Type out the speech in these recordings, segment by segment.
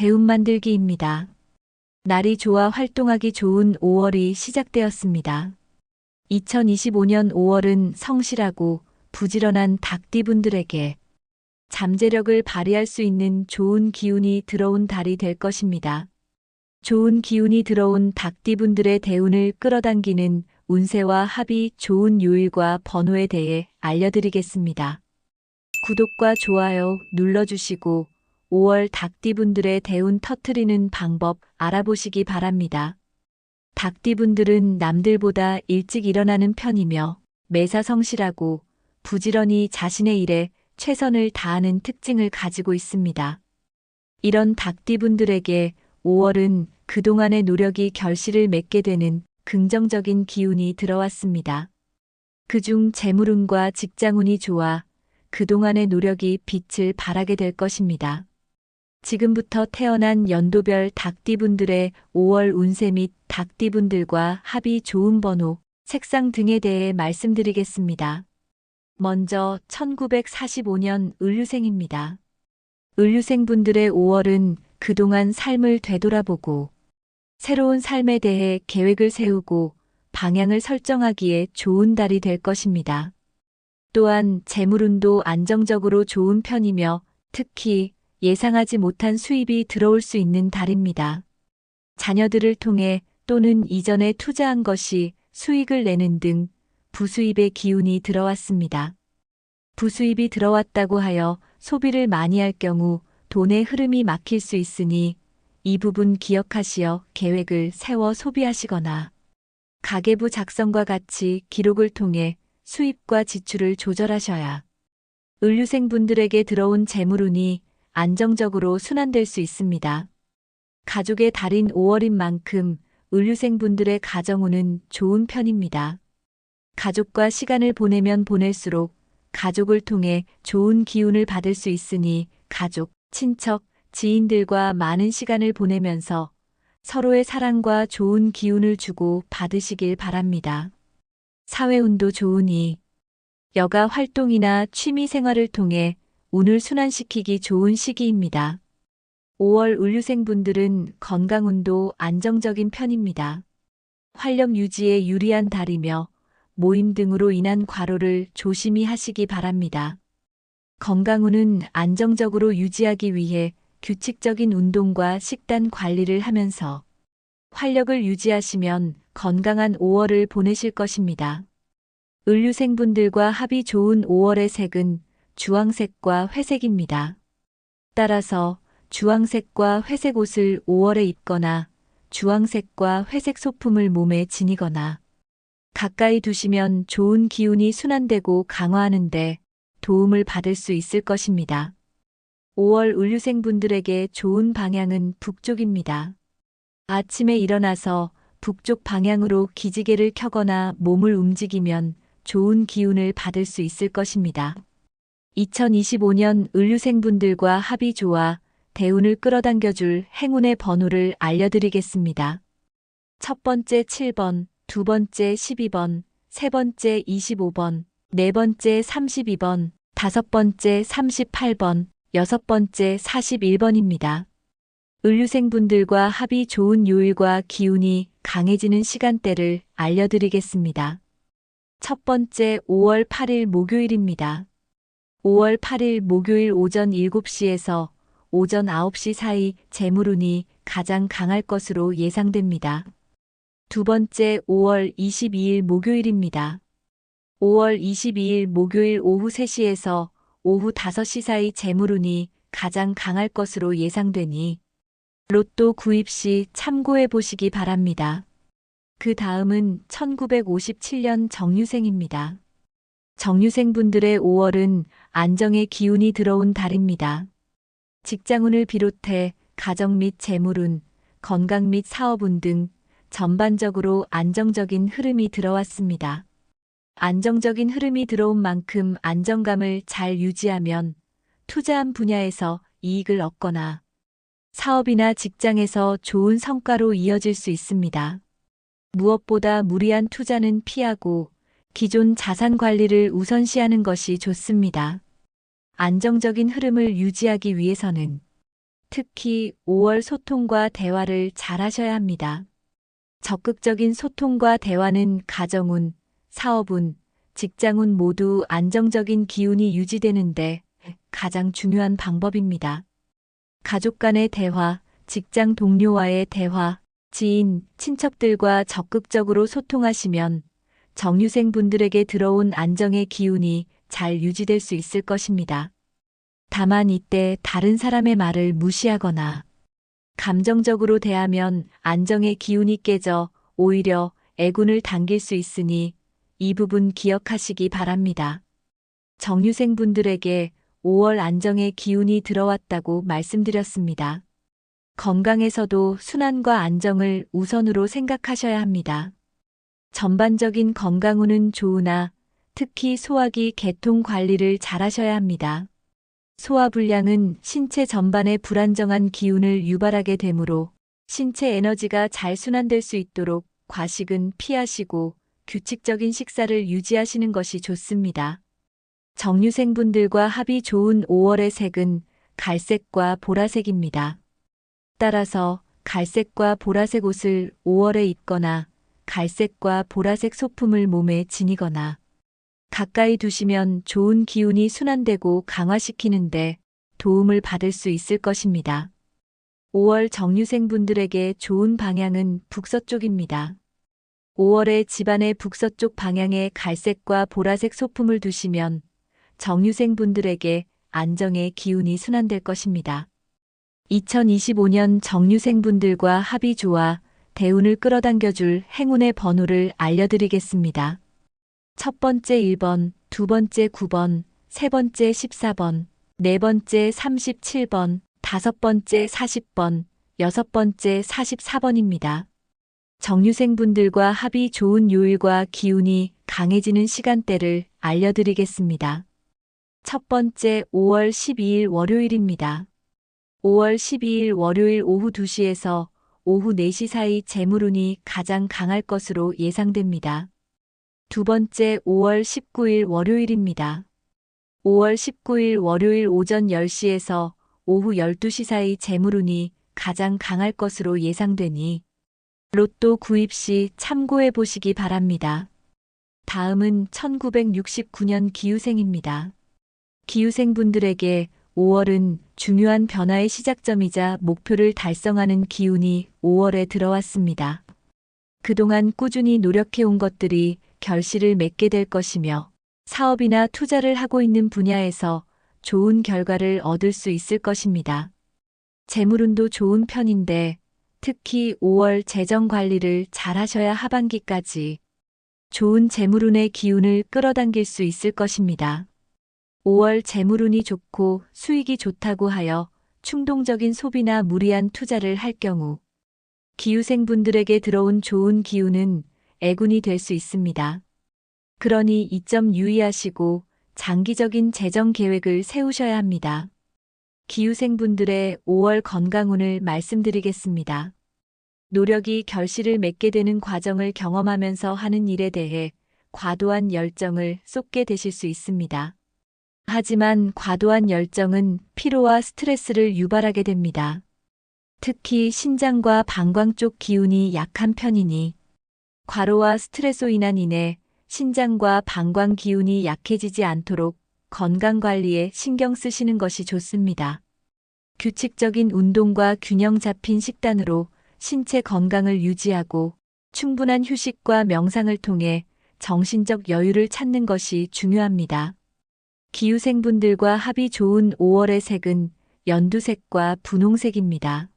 대운 만들기입니다. 날이 좋아 활동하기 좋은 5월이 시작되었습니다. 2025년 5월은 성실하고 부지런한 닭띠분들에게 잠재력을 발휘할 수 있는 좋은 기운이 들어온 달이 될 것입니다. 좋은 기운이 들어온 닭띠분들의 대운을 끌어당기는 운세와 합이 좋은 요일과 번호에 대해 알려드리겠습니다. 구독과 좋아요 눌러주시고 5월 닭띠분들의 대운 터트리는 방법 알아보시기 바랍니다. 닭띠분들은 남들보다 일찍 일어나는 편이며 매사 성실하고 부지런히 자신의 일에 최선을 다하는 특징을 가지고 있습니다. 이런 닭띠분들에게 5월은 그동안의 노력이 결실을 맺게 되는 긍정적인 기운이 들어왔습니다. 그중 재물운과 직장운이 좋아 그동안의 노력이 빛을 발하게 될 것입니다. 지금부터 태어난 연도별 닭띠분들의 5월 운세 및 닭띠분들과 합이 좋은 번호, 색상 등에 대해 말씀드리겠습니다. 먼저 1945년 을류생입니다. 을류생분들의 5월은 그동안 삶을 되돌아보고 새로운 삶에 대해 계획을 세우고 방향을 설정하기에 좋은 달이 될 것입니다. 또한 재물운도 안정적으로 좋은 편이며 특히 예상하지 못한 수입이 들어올 수 있는 달입니다. 자녀들을 통해 또는 이전에 투자한 것이 수익을 내는 등 부수입의 기운이 들어왔습니다. 부수입이 들어왔다고 하여 소비를 많이 할 경우 돈의 흐름이 막힐 수 있으니 이 부분 기억하시어 계획을 세워 소비하시거나 가계부 작성과 같이 기록을 통해 수입과 지출을 조절하셔야 을류생분들에게 들어온 재물운이 안정적으로 순환될 수 있습니다. 가족의 달인 5월인 만큼 을류생분들의 가정운은 좋은 편입니다. 가족과 시간을 보내면 보낼수록 가족을 통해 좋은 기운을 받을 수 있으니 가족, 친척, 지인들과 많은 시간을 보내면서 서로의 사랑과 좋은 기운을 주고 받으시길 바랍니다. 사회운도 좋으니 여가 활동이나 취미 생활을 통해 운을 순환시키기 좋은 시기입니다. 5월 을류생분들은 건강운도 안정적인 편입니다. 활력 유지에 유리한 달이며 모임 등으로 인한 과로를 조심히 하시기 바랍니다. 건강운은 안정적으로 유지하기 위해 규칙적인 운동과 식단 관리를 하면서 활력을 유지하시면 건강한 5월을 보내실 것입니다. 을류생분들과 합이 좋은 5월의 색은 주황색과 회색입니다. 따라서 주황색과 회색 옷을 5월에 입거나 주황색과 회색 소품을 몸에 지니거나 가까이 두시면 좋은 기운이 순환되고 강화하는데 도움을 받을 수 있을 것입니다. 5월 을류생분들에게 좋은 방향은 북쪽입니다. 아침에 일어나서 북쪽 방향으로 기지개를 켜거나 몸을 움직이면 좋은 기운을 받을 수 있을 것입니다. 2025년 을류생분들과 합이 좋아 대운을 끌어당겨줄 행운의 번호를 알려드리겠습니다. 첫 번째 7번, 두 번째 12번, 세 번째 25번, 네 번째 32번, 다섯 번째 38번, 여섯 번째 41번입니다. 을류생분들과 합이 좋은 요일과 기운이 강해지는 시간대를 알려드리겠습니다. 첫 번째 5월 8일 목요일입니다. 5월 8일 목요일 오전 7시에서 오전 9시 사이 재물운이 가장 강할 것으로 예상됩니다. 두 번째 5월 22일 목요일입니다. 5월 22일 목요일 오후 3시에서 오후 5시 사이 재물운이 가장 강할 것으로 예상되니 로또 구입 시 참고해 보시기 바랍니다. 그 다음은 1957년 정유생입니다. 정유생분들의 5월은 안정의 기운이 들어온 달입니다. 직장운을 비롯해 가정 및 재물운, 건강 및 사업운 등 전반적으로 안정적인 흐름이 들어왔습니다. 안정적인 흐름이 들어온 만큼 안정감을 잘 유지하면 투자한 분야에서 이익을 얻거나 사업이나 직장에서 좋은 성과로 이어질 수 있습니다. 무엇보다 무리한 투자는 피하고 기존 자산 관리를 우선시하는 것이 좋습니다. 안정적인 흐름을 유지하기 위해서는 특히 5월 소통과 대화를 잘 하셔야 합니다. 적극적인 소통과 대화는 가정운, 사업운, 직장운 모두 안정적인 기운이 유지되는데 가장 중요한 방법입니다. 가족 간의 대화, 직장 동료와의 대화, 지인, 친척들과 적극적으로 소통하시면 정유생 분들에게 들어온 안정의 기운이 잘 유지될 수 있을 것입니다. 다만 이때 다른 사람의 말을 무시하거나 감정적으로 대하면 안정의 기운이 깨져 오히려 애군을 당길 수 있으니 이 부분 기억하시기 바랍니다. 정유생 분들에게 5월 안정의 기운이 들어왔다고 말씀드렸습니다. 건강에서도 순환과 안정을 우선으로 생각하셔야 합니다. 전반적인 건강운은 좋으나 특히 소화기 계통 관리를 잘 하셔야 합니다. 소화불량은 신체 전반에 불안정한 기운을 유발하게 되므로 신체 에너지가 잘 순환될 수 있도록 과식은 피하시고 규칙적인 식사를 유지하시는 것이 좋습니다. 정유생분들과 합이 좋은 5월의 색은 갈색과 보라색입니다. 따라서 갈색과 보라색 옷을 5월에 입거나 갈색과 보라색 소품을 몸에 지니거나 가까이 두시면 좋은 기운이 순환되고 강화시키는데 도움을 받을 수 있을 것입니다. 5월 정유생분들에게 좋은 방향은 북서쪽입니다. 5월에 집안의 북서쪽 방향에 갈색과 보라색 소품을 두시면 정유생분들에게 안정의 기운이 순환될 것입니다. 2025년 정유생분들과 합이 좋아 대운을 끌어당겨줄 행운의 번호를 알려드리겠습니다. 첫 번째 1번, 두 번째 9번, 세 번째 14번, 네 번째 37번, 다섯 번째 40번, 여섯 번째 44번입니다. 정유생분들과 합이 좋은 요일과 기운이 강해지는 시간대를 알려드리겠습니다. 첫 번째 5월 12일 월요일입니다. 5월 12일 월요일 오후 2시에서 오후 4시 사이 재물운이 가장 강할 것으로 예상됩니다. 두 번째 5월 19일 월요일입니다. 5월 19일 월요일 오전 10시에서 오후 12시 사이 재물운이 가장 강할 것으로 예상되니 로또 구입 시 참고해 보시기 바랍니다. 다음은 1969년 기우생입니다. 기우생분들에게 5월은 중요한 변화의 시작점이자 목표를 달성하는 기운이 5월에 들어왔습니다. 그동안 꾸준히 노력해온 것들이 결실을 맺게 될 것이며 사업이나 투자를 하고 있는 분야에서 좋은 결과를 얻을 수 있을 것입니다. 재물운도 좋은 편인데 특히 5월 재정 관리를 잘 하셔야 하반기까지 좋은 재물운의 기운을 끌어당길 수 있을 것입니다. 5월 재물운이 좋고 수익이 좋다고 하여 충동적인 소비나 무리한 투자를 할 경우 기후생분들에게 들어온 좋은 기운은 애군이 될 수 있습니다. 그러니 이 점 유의하시고 장기적인 재정 계획을 세우셔야 합니다. 기후생분들의 5월 건강운을 말씀드리겠습니다. 노력이 결실을 맺게 되는 과정을 경험하면서 하는 일에 대해 과도한 열정을 쏟게 되실 수 있습니다. 하지만 과도한 열정은 피로와 스트레스를 유발하게 됩니다. 특히 신장과 방광 쪽 기운이 약한 편이니 과로와 스트레스로 인해 신장과 방광 기운이 약해지지 않도록 건강관리에 신경 쓰시는 것이 좋습니다. 규칙적인 운동과 균형 잡힌 식단으로 신체 건강을 유지하고 충분한 휴식과 명상을 통해 정신적 여유를 찾는 것이 중요합니다. 기후생분들과 합이 좋은 5월의 색은 연두색과 분홍색입니다.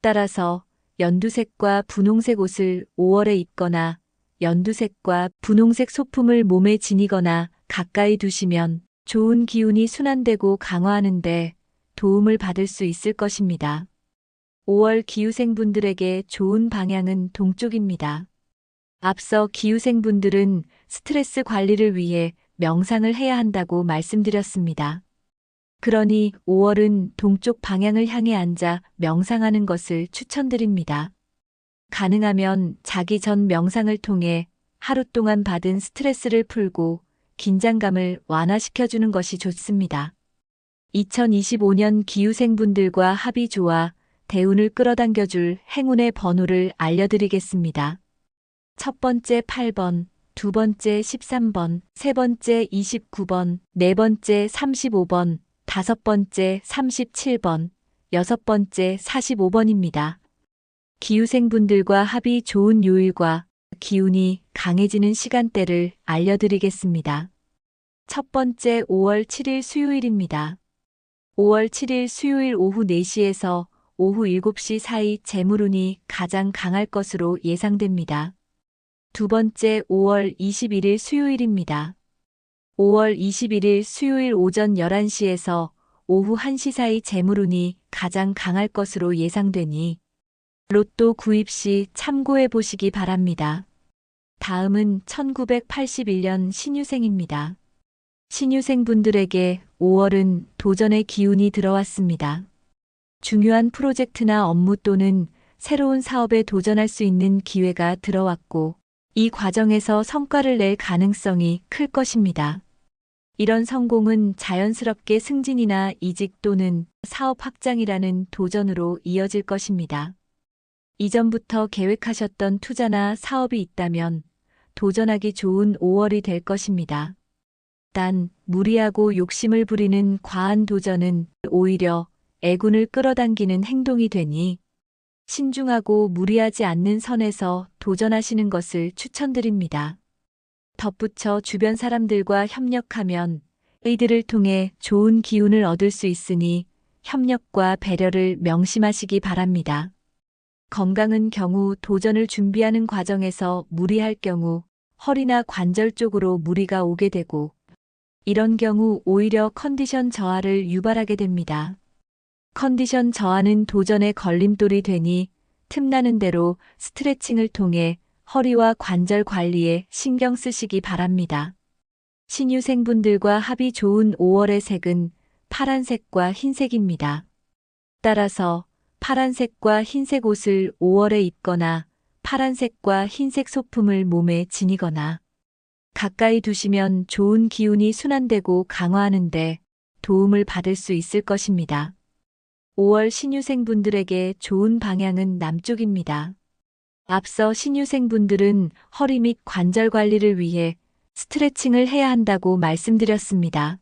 따라서 연두색과 분홍색 옷을 5월에 입거나 연두색과 분홍색 소품을 몸에 지니거나 가까이 두시면 좋은 기운이 순환되고 강화하는데 도움을 받을 수 있을 것입니다. 5월 기후생분들에게 좋은 방향은 동쪽입니다. 앞서 기후생분들은 스트레스 관리를 위해 명상을 해야 한다고 말씀드렸습니다. 그러니 5월은 동쪽 방향을 향해 앉아 명상하는 것을 추천드립니다. 가능하면 자기 전 명상을 통해 하루 동안 받은 스트레스를 풀고 긴장감을 완화시켜주는 것이 좋습니다. 2025년 기후생분들과 합이 좋아 대운을 끌어당겨줄 행운의 번호를 알려드리겠습니다. 첫 번째 8번, 두 번째 13번, 세 번째 29번, 네 번째 35번, 다섯 번째 37번, 여섯 번째 45번입니다. 기후생분들과 합이 좋은 요일과 기운이 강해지는 시간대를 알려드리겠습니다. 첫 번째 5월 7일 수요일입니다. 5월 7일 수요일 오후 4시에서 오후 7시 사이 재물운이 가장 강할 것으로 예상됩니다. 두 번째 5월 21일 수요일입니다. 5월 21일 수요일 오전 11시에서 오후 1시 사이 재물운이 가장 강할 것으로 예상되니 로또 구입 시 참고해 보시기 바랍니다. 다음은 1981년 신유생입니다. 신유생분들에게 5월은 도전의 기운이 들어왔습니다. 중요한 프로젝트나 업무 또는 새로운 사업에 도전할 수 있는 기회가 들어왔고, 이 과정에서 성과를 낼 가능성이 클 것입니다. 이런 성공은 자연스럽게 승진이나 이직 또는 사업 확장이라는 도전으로 이어질 것입니다. 이전부터 계획하셨던 투자나 사업이 있다면 도전하기 좋은 5월이 될 것입니다. 단, 무리하고 욕심을 부리는 과한 도전은 오히려 애군을 끌어당기는 행동이 되니 신중하고 무리하지 않는 선에서 도전하시는 것을 추천드립니다. 덧붙여 주변 사람들과 협력하면 이들을 통해 좋은 기운을 얻을 수 있으니 협력과 배려를 명심하시기 바랍니다. 건강은 경우 도전을 준비하는 과정에서 무리할 경우 허리나 관절 쪽으로 무리가 오게 되고 이런 경우 오히려 컨디션 저하를 유발하게 됩니다. 컨디션 저하는 도전의 걸림돌이 되니 틈나는 대로 스트레칭을 통해 허리와 관절 관리에 신경 쓰시기 바랍니다. 신유생분들과 합이 좋은 5월의 색은 파란색과 흰색입니다. 따라서 파란색과 흰색 옷을 5월에 입거나 파란색과 흰색 소품을 몸에 지니거나 가까이 두시면 좋은 기운이 순환되고 강화하는데 도움을 받을 수 있을 것입니다. 5월 신유생분들에게 좋은 방향은 남쪽입니다. 앞서 신유생분들은 허리 및 관절 관리를 위해 스트레칭을 해야 한다고 말씀드렸습니다.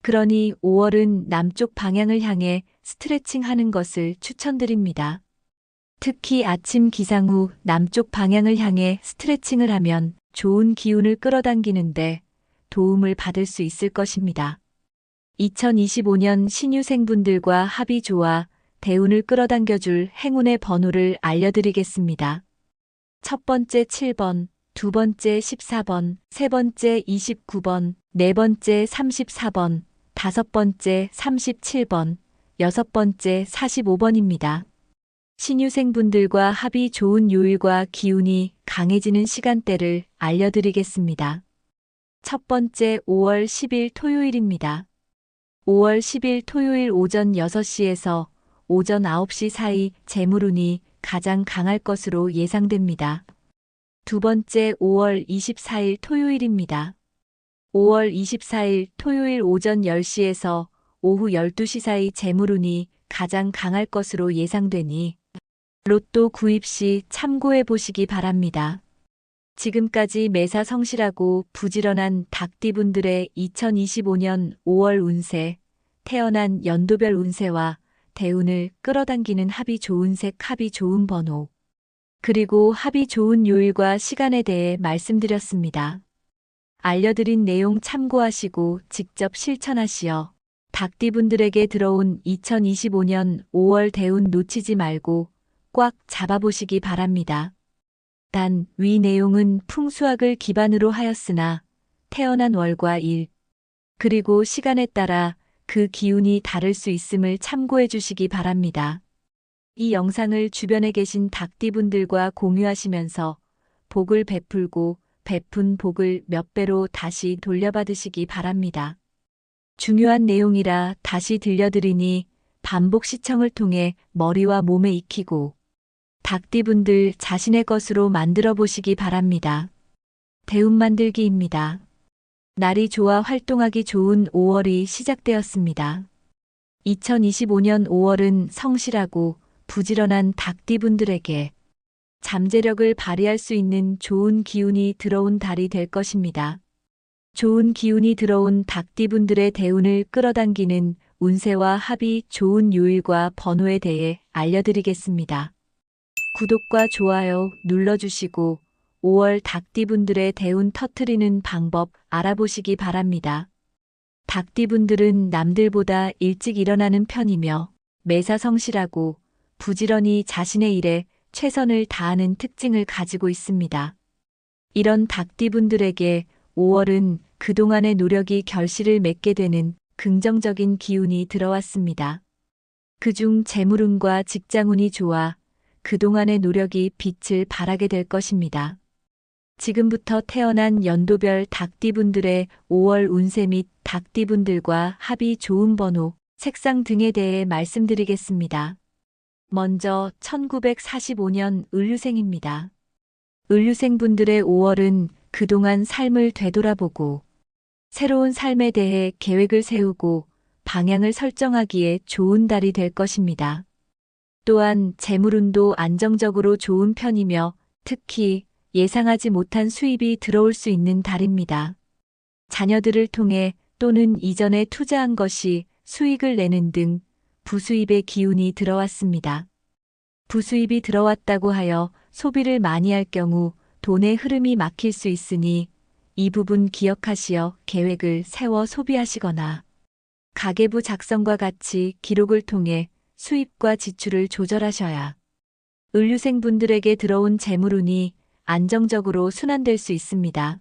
그러니 5월은 남쪽 방향을 향해 스트레칭 하는 것을 추천드립니다. 특히 아침 기상 후 남쪽 방향을 향해 스트레칭을 하면 좋은 기운을 끌어당기는데 도움을 받을 수 있을 것입니다. 2025년 신유생분들과 합이 좋아 대운을 끌어당겨줄 행운의 번호를 알려드리겠습니다. 첫 번째 7번, 두 번째 14번, 세 번째 29번, 네 번째 34번, 다섯 번째 37번, 여섯 번째 45번입니다. 신유생분들과 합이 좋은 요일과 기운이 강해지는 시간대를 알려드리겠습니다. 첫 번째 5월 10일 토요일입니다. 5월 10일 토요일 오전 6시에서 오전 9시 사이 재물운이 가장 강할 것으로 예상됩니다. 두 번째 5월 24일 토요일입니다. 5월 24일 토요일 오전 10시에서 오후 12시 사이 재물운이 가장 강할 것으로 예상되니 로또 구입 시 참고해 보시기 바랍니다. 지금까지 매사 성실하고 부지런한 닭띠분들의 2025년 5월 운세, 태어난 연도별 운세와 대운을 끌어당기는 합이 좋은 색, 합이 좋은 번호, 그리고 합이 좋은 요일과 시간에 대해 말씀드렸습니다. 알려드린 내용 참고하시고 직접 실천하시어 닭띠분들에게 들어온 2025년 5월 대운 놓치지 말고 꽉 잡아보시기 바랍니다. 단, 위 내용은 풍수학을 기반으로 하였으나 태어난 월과 일, 그리고 시간에 따라 그 기운이 다를 수 있음을 참고해 주시기 바랍니다. 이 영상을 주변에 계신 닭띠분들과 공유하시면서 복을 베풀고 베푼 복을 몇 배로 다시 돌려받으시기 바랍니다. 중요한 내용이라 다시 들려드리니 반복 시청을 통해 머리와 몸에 익히고 닭띠분들 자신의 것으로 만들어 보시기 바랍니다. 대운 만들기입니다. 날이 좋아 활동하기 좋은 5월이 시작되었습니다. 2025년 5월은 성실하고 부지런한 닭띠분들에게 잠재력을 발휘할 수 있는 좋은 기운이 들어온 달이 될 것입니다. 좋은 기운이 들어온 닭띠분들의 대운을 끌어당기는 운세와 합이 좋은 요일과 번호에 대해 알려드리겠습니다. 구독과 좋아요 눌러주시고 5월 닭띠분들의 대운 터트리는 방법 알아보시기 바랍니다. 닭띠분들은 남들보다 일찍 일어나는 편이며 매사 성실하고 부지런히 자신의 일에 최선을 다하는 특징을 가지고 있습니다. 이런 닭띠분들에게 5월은 그동안의 노력이 결실을 맺게 되는 긍정적인 기운이 들어왔습니다. 그중 재물운과 직장운이 좋아 그동안의 노력이 빛을 발하게 될 것입니다. 지금부터 태어난 연도별 닭띠분들의 5월 운세 및 닭띠분들과 합이 좋은 번호, 색상 등에 대해 말씀드리겠습니다. 먼저 1945년 을류생입니다. 을류생분들의 5월은 그동안 삶을 되돌아보고 새로운 삶에 대해 계획을 세우고 방향을 설정하기에 좋은 달이 될 것입니다. 또한 재물운도 안정적으로 좋은 편이며 특히 예상하지 못한 수입이 들어올 수 있는 달입니다. 자녀들을 통해 또는 이전에 투자한 것이 수익을 내는 등 부수입의 기운이 들어왔습니다. 부수입이 들어왔다고 하여 소비를 많이 할 경우 돈의 흐름이 막힐 수 있으니 이 부분 기억하시어 계획을 세워 소비하시거나 가계부 작성과 같이 기록을 통해 수입과 지출을 조절하셔야 을류생분들에게 들어온 재물운이 안정적으로 순환될 수 있습니다.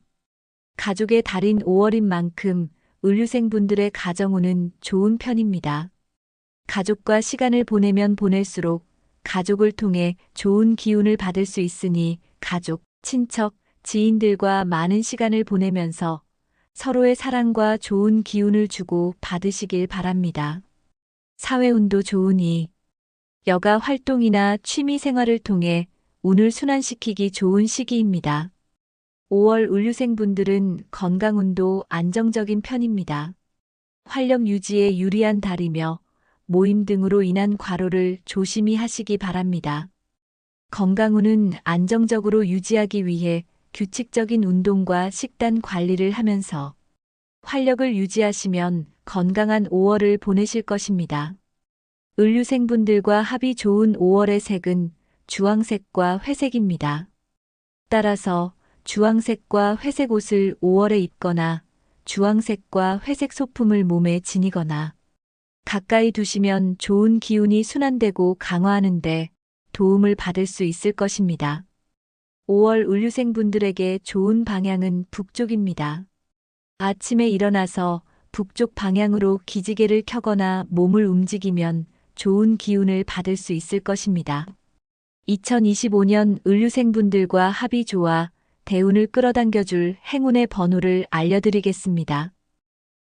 가족의 달인 5월인 만큼 을류생분들의 가정운은 좋은 편입니다. 가족과 시간을 보내면 보낼수록 가족을 통해 좋은 기운을 받을 수 있으니 가족, 친척, 지인들과 많은 시간을 보내면서 서로의 사랑과 좋은 기운을 주고 받으시길 바랍니다. 사회운도 좋으니 여가 활동이나 취미 생활을 통해 운을 순환시키기 좋은 시기입니다. 5월 을류생분들은 건강운도 안정적인 편입니다. 활력 유지에 유리한 달이며 모임 등으로 인한 과로를 조심히 하시기 바랍니다. 건강운은 안정적으로 유지하기 위해 규칙적인 운동과 식단 관리를 하면서 활력을 유지하시면 건강한 5월을 보내실 것입니다. 을류생분들과 합이 좋은 5월의 색은 주황색과 회색입니다. 따라서 주황색과 회색 옷을 5월에 입거나 주황색과 회색 소품을 몸에 지니거나 가까이 두시면 좋은 기운이 순환되고 강화하는데 도움을 받을 수 있을 것입니다. 5월 을류생분들에게 좋은 방향은 북쪽입니다. 아침에 일어나서 북쪽 방향으로 기지개를 켜거나 몸을 움직이면 좋은 기운을 받을 수 있을 것입니다. 2025년 을류생분들과 합이 좋아 대운을 끌어당겨줄 행운의 번호를 알려드리겠습니다.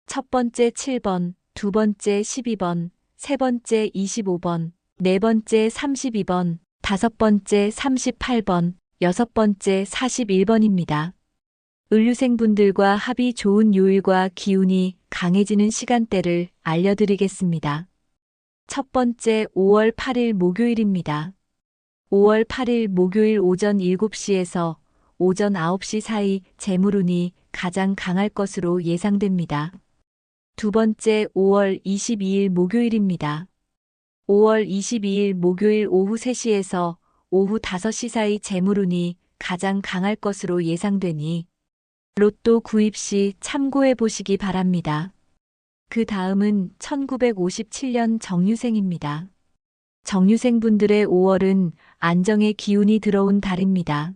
첫 번째 7번, 두 번째 12번, 세 번째 25번, 네 번째 32번, 다섯 번째 38번, 여섯 번째 41번입니다. 을류생분들과 합이 좋은 요일과 기운이 강해지는 시간대를 알려드리겠습니다. 첫 번째 5월 8일 목요일입니다. 5월 8일 목요일 오전 7시에서 오전 9시 사이 재물운이 가장 강할 것으로 예상됩니다. 두 번째 5월 22일 목요일입니다. 5월 22일 목요일 오후 3시에서 오후 5시 사이 재물운이 가장 강할 것으로 예상되니 로또 구입 시 참고해 보시기 바랍니다. 그 다음은 1957년 정유생입니다. 정유생분들의 5월은 안정의 기운이 들어온 달입니다.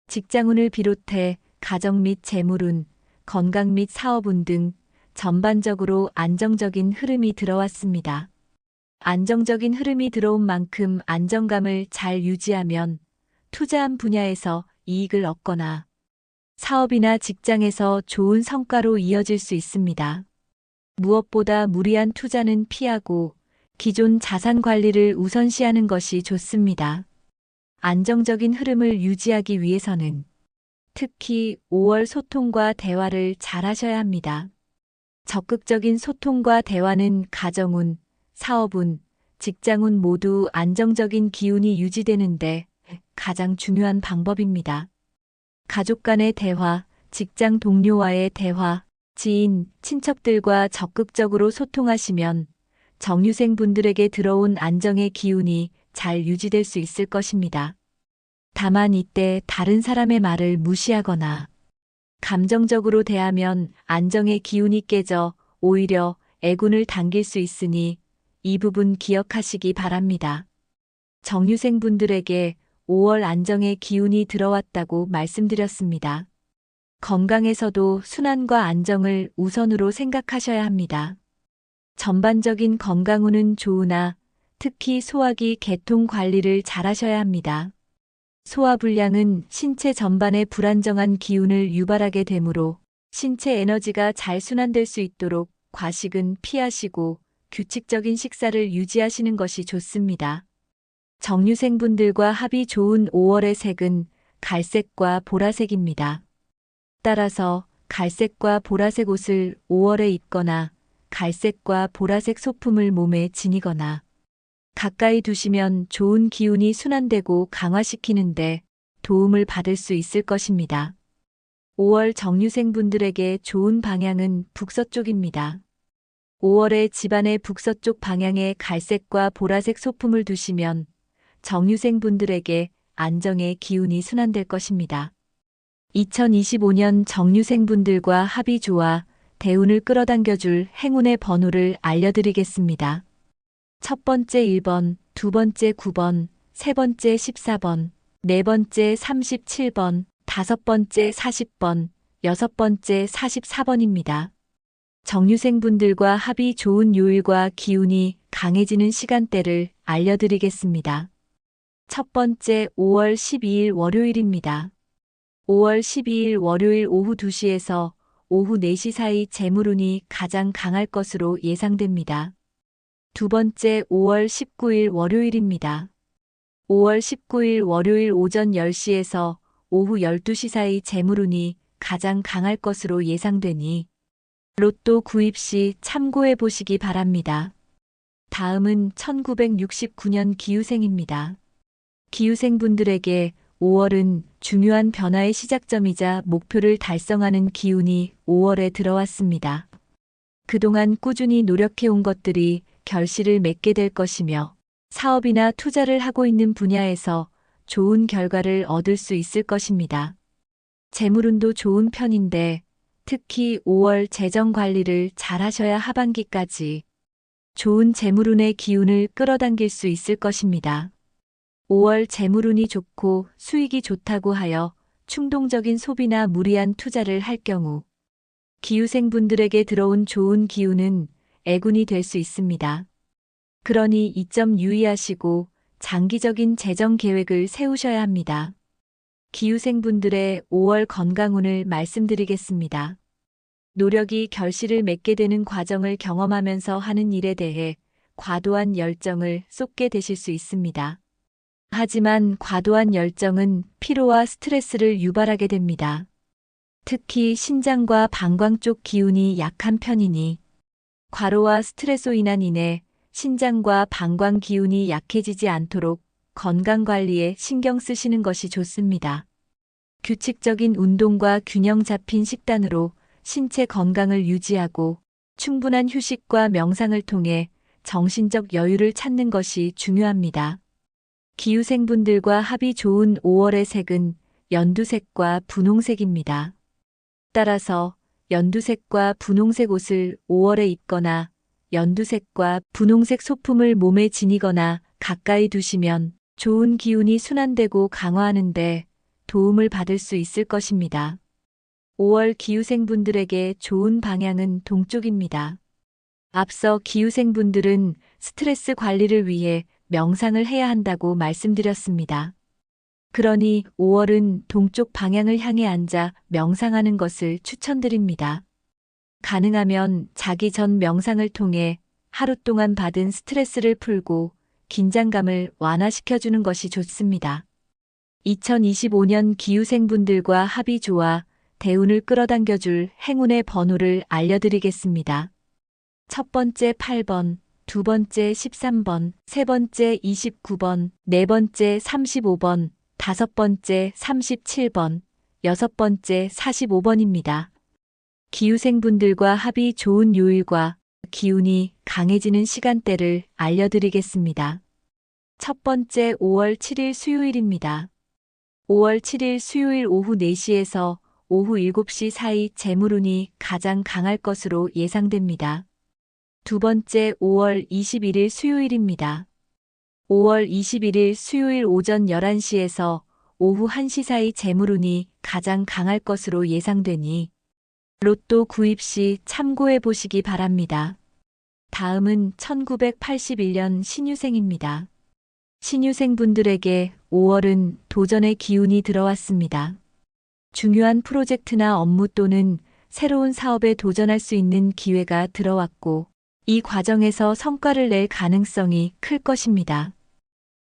직장운을 비롯해 가정 및 재물운, 건강 및 사업운 등 전반적으로 안정적인 흐름이 들어왔습니다. 안정적인 흐름이 들어온 만큼 안정감을 잘 유지하면 투자한 분야에서 이익을 얻거나 사업이나 직장에서 좋은 성과로 이어질 수 있습니다. 무엇보다 무리한 투자는 피하고 기존 자산 관리를 우선시하는 것이 좋습니다. 안정적인 흐름을 유지하기 위해서는 특히 5월 소통과 대화를 잘 하셔야 합니다. 적극적인 소통과 대화는 가정운, 사업운, 직장운 모두 안정적인 기운이 유지되는데 가장 중요한 방법입니다. 가족 간의 대화, 직장 동료와의 대화, 지인, 친척들과 적극적으로 소통하시면 정유생 분들에게 들어온 안정의 기운이 잘 유지될 수 있을 것입니다. 다만 이때 다른 사람의 말을 무시하거나 감정적으로 대하면 안정의 기운이 깨져 오히려 애군을 당길 수 있으니 이 부분 기억하시기 바랍니다. 정유생 분들에게 5월 안정의 기운이 들어왔다고 말씀드렸습니다. 건강에서도 순환과 안정을 우선으로 생각하셔야 합니다. 전반적인 건강운은 좋으나 특히 소화기 계통 관리를 잘 하셔야 합니다. 소화불량은 신체 전반에 불안정한 기운을 유발하게 되므로 신체 에너지가 잘 순환될 수 있도록 과식은 피하시고 규칙적인 식사를 유지하시는 것이 좋습니다. 정유생분들과 합이 좋은 5월의 색은 갈색과 보라색입니다. 따라서 갈색과 보라색 옷을 5월에 입거나 갈색과 보라색 소품을 몸에 지니거나 가까이 두시면 좋은 기운이 순환되고 강화시키는데 도움을 받을 수 있을 것입니다. 5월 정유생분들에게 좋은 방향은 북서쪽입니다. 5월에 집안의 북서쪽 방향에 갈색과 보라색 소품을 두시면 정유생분들에게 안정의 기운이 순환될 것입니다. 2025년 정유생분들과 합이 좋아 대운을 끌어당겨줄 행운의 번호를 알려드리겠습니다. 첫 번째 1번, 두 번째 9번, 세 번째 14번, 네 번째 37번, 다섯 번째 40번, 여섯 번째 44번입니다. 정유생분들과 합이 좋은 요일과 기운이 강해지는 시간대를 알려드리겠습니다. 첫 번째 5월 12일 월요일입니다. 5월 12일 월요일 오후 2시에서 오후 4시 사이 재물운이 가장 강할 것으로 예상됩니다. 두 번째 5월 19일 월요일입니다. 5월 19일 월요일 오전 10시에서 오후 12시 사이 재물운이 가장 강할 것으로 예상되니 로또 구입 시 참고해 보시기 바랍니다. 다음은 1969년 기후생입니다. 기후생분들에게 5월은 중요한 변화의 시작점이자 목표를 달성하는 기운이 5월에 들어왔습니다. 그동안 꾸준히 노력해온 것들이 결실을 맺게 될 것이며 사업이나 투자를 하고 있는 분야에서 좋은 결과를 얻을 수 있을 것입니다. 재물운도 좋은 편인데 특히 5월 재정 관리를 잘 하셔야 하반기까지 좋은 재물운의 기운을 끌어당길 수 있을 것입니다. 5월 재물운이 좋고 수익이 좋다고 하여 충동적인 소비나 무리한 투자를 할 경우 기후생분들에게 들어온 좋은 기운은 애군이 될 수 있습니다. 그러니 이 점 유의하시고 장기적인 재정 계획을 세우셔야 합니다. 기후생분들의 5월 건강운을 말씀드리겠습니다. 노력이 결실을 맺게 되는 과정을 경험하면서 하는 일에 대해 과도한 열정을 쏟게 되실 수 있습니다. 하지만 과도한 열정은 피로와 스트레스를 유발하게 됩니다. 특히 신장과 방광 쪽 기운이 약한 편이니 과로와 스트레스로 인해 신장과 방광 기운이 약해지지 않도록 건강관리에 신경 쓰시는 것이 좋습니다. 규칙적인 운동과 균형 잡힌 식단으로 신체 건강을 유지하고 충분한 휴식과 명상을 통해 정신적 여유를 찾는 것이 중요합니다. 기후생분들과 합이 좋은 5월의 색은 연두색과 분홍색입니다. 따라서 연두색과 분홍색 옷을 5월에 입거나 연두색과 분홍색 소품을 몸에 지니거나 가까이 두시면 좋은 기운이 순환되고 강화하는데 도움을 받을 수 있을 것입니다. 5월 기후생분들에게 좋은 방향은 동쪽입니다. 앞서 기후생분들은 스트레스 관리를 위해 명상을 해야 한다고 말씀드렸습니다. 그러니 5월은 동쪽 방향을 향해 앉아 명상하는 것을 추천드립니다. 가능하면 자기 전 명상을 통해 하루 동안 받은 스트레스를 풀고 긴장감을 완화시켜주는 것이 좋습니다. 2025년 기후생분들과 합이 좋아 대운을 끌어당겨줄 행운의 번호를 알려드리겠습니다. 첫 번째 8번, 두 번째 13번, 세 번째 29번, 네 번째 35번, 다섯 번째 37번, 여섯 번째 45번입니다. 기후생분들과 합이 좋은 요일과 기운이 강해지는 시간대를 알려드리겠습니다. 첫 번째 5월 7일 수요일입니다. 5월 7일 수요일 오후 4시에서 오후 7시 사이 재물운이 가장 강할 것으로 예상됩니다. 두 번째 5월 21일 수요일입니다. 5월 21일 수요일 오전 11시에서 오후 1시 사이 재물운이 가장 강할 것으로 예상되니 로또 구입 시 참고해 보시기 바랍니다. 다음은 1981년 신유생입니다. 신유생분들에게 5월은 도전의 기운이 들어왔습니다. 중요한 프로젝트나 업무 또는 새로운 사업에 도전할 수 있는 기회가 들어왔고 이 과정에서 성과를 낼 가능성이 클 것입니다.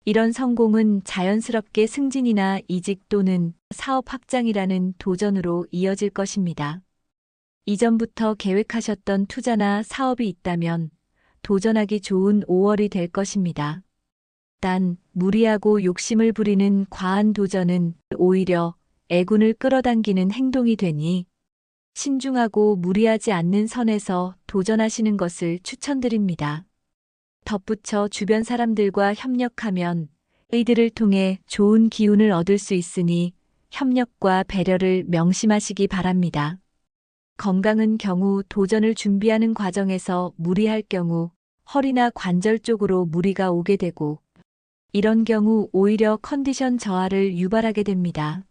이런 성공은 자연스럽게 승진이나 이직 또는 사업 확장이라는 도전으로 이어질 것입니다. 이전부터 계획하셨던 투자나 사업이 있다면 도전하기 좋은 5월이 될 것입니다. 단, 무리하고 욕심을 부리는 과한 도전은 오히려 애군을 끌어당기는 행동이 되니 신중하고 무리하지 않는 선에서 도전하시는 것을 추천드립니다. 덧붙여 주변 사람들과 협력하면 이들을 통해 좋은 기운을 얻을 수 있으니 협력과 배려를 명심하시기 바랍니다. 건강은 경우 도전을 준비하는 과정에서 무리할 경우 허리나 관절 쪽으로 무리가 오게 되고 이런 경우 오히려 컨디션 저하를 유발하게 됩니다.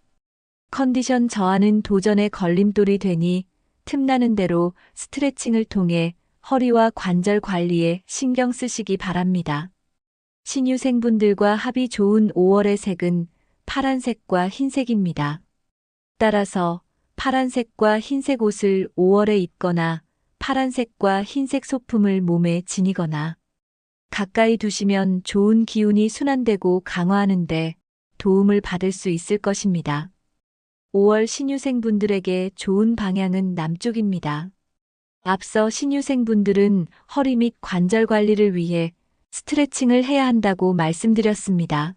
컨디션 저하는 도전의 걸림돌이 되니 틈나는 대로 스트레칭을 통해 허리와 관절 관리에 신경 쓰시기 바랍니다. 신유생분들과 합이 좋은 5월의 색은 파란색과 흰색입니다. 따라서 파란색과 흰색 옷을 5월에 입거나 파란색과 흰색 소품을 몸에 지니거나 가까이 두시면 좋은 기운이 순환되고 강화하는데 도움을 받을 수 있을 것입니다. 5월 신유생분들에게 좋은 방향은 남쪽입니다. 앞서 신유생분들은 허리 및 관절 관리를 위해 스트레칭을 해야 한다고 말씀드렸습니다.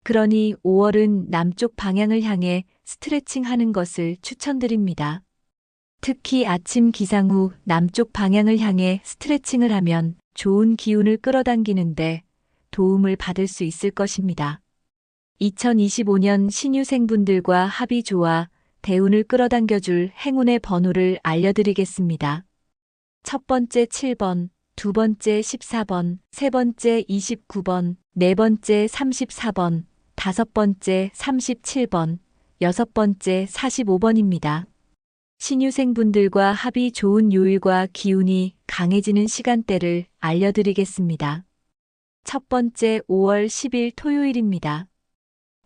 그러니 5월은 남쪽 방향을 향해 스트레칭 하는 것을 추천드립니다. 특히 아침 기상 후 남쪽 방향을 향해 스트레칭을 하면 좋은 기운을 끌어당기는데 도움을 받을 수 있을 것입니다. 2025년 신유생분들과 합이 좋아 대운을 끌어당겨줄 행운의 번호를 알려드리겠습니다. 첫 번째 7번, 두 번째 14번, 세 번째 29번, 네 번째 34번, 다섯 번째 37번, 여섯 번째 45번입니다. 신유생분들과 합이 좋은 요일과 기운이 강해지는 시간대를 알려드리겠습니다. 첫 번째 5월 10일 토요일입니다.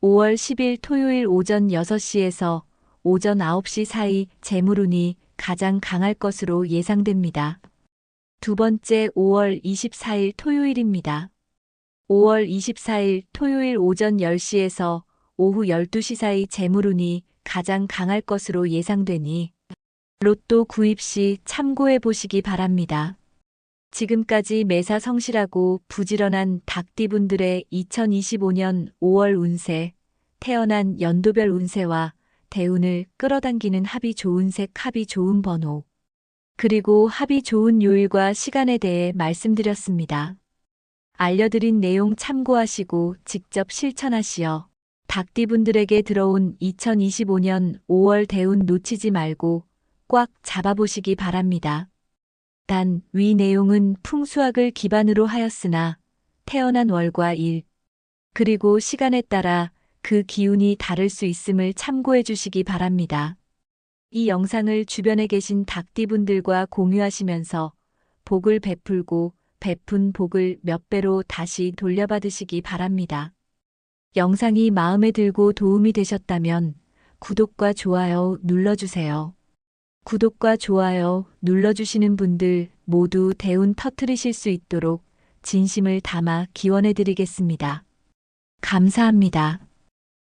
5월 10일 토요일 오전 6시에서 오전 9시 사이 재물운이 가장 강할 것으로 예상됩니다. 두 번째 5월 24일 토요일입니다. 5월 24일 토요일 오전 10시에서 오후 12시 사이 재물운이 가장 강할 것으로 예상되니 로또 구입 시 참고해 보시기 바랍니다. 지금까지 매사 성실하고 부지런한 닭띠분들의 2025년 5월 운세, 태어난 연도별 운세와 대운을 끌어당기는 합이 좋은 색, 합이 좋은 번호, 그리고 합이 좋은 요일과 시간에 대해 말씀드렸습니다. 알려드린 내용 참고하시고 직접 실천하시어 닭띠분들에게 들어온 2025년 5월 대운 놓치지 말고 꽉 잡아보시기 바랍니다. 단, 위 내용은 풍수학을 기반으로 하였으나 태어난 월과 일, 그리고 시간에 따라 그 기운이 다를 수 있음을 참고해 주시기 바랍니다. 이 영상을 주변에 계신 닭띠분들과 공유하시면서 복을 베풀고 베푼 복을 몇 배로 다시 돌려받으시기 바랍니다. 영상이 마음에 들고 도움이 되셨다면 구독과 좋아요 눌러주세요. 구독과 좋아요 눌러주시는 분들 모두 대운 터뜨리실 수 있도록 진심을 담아 기원해 드리겠습니다. 감사합니다.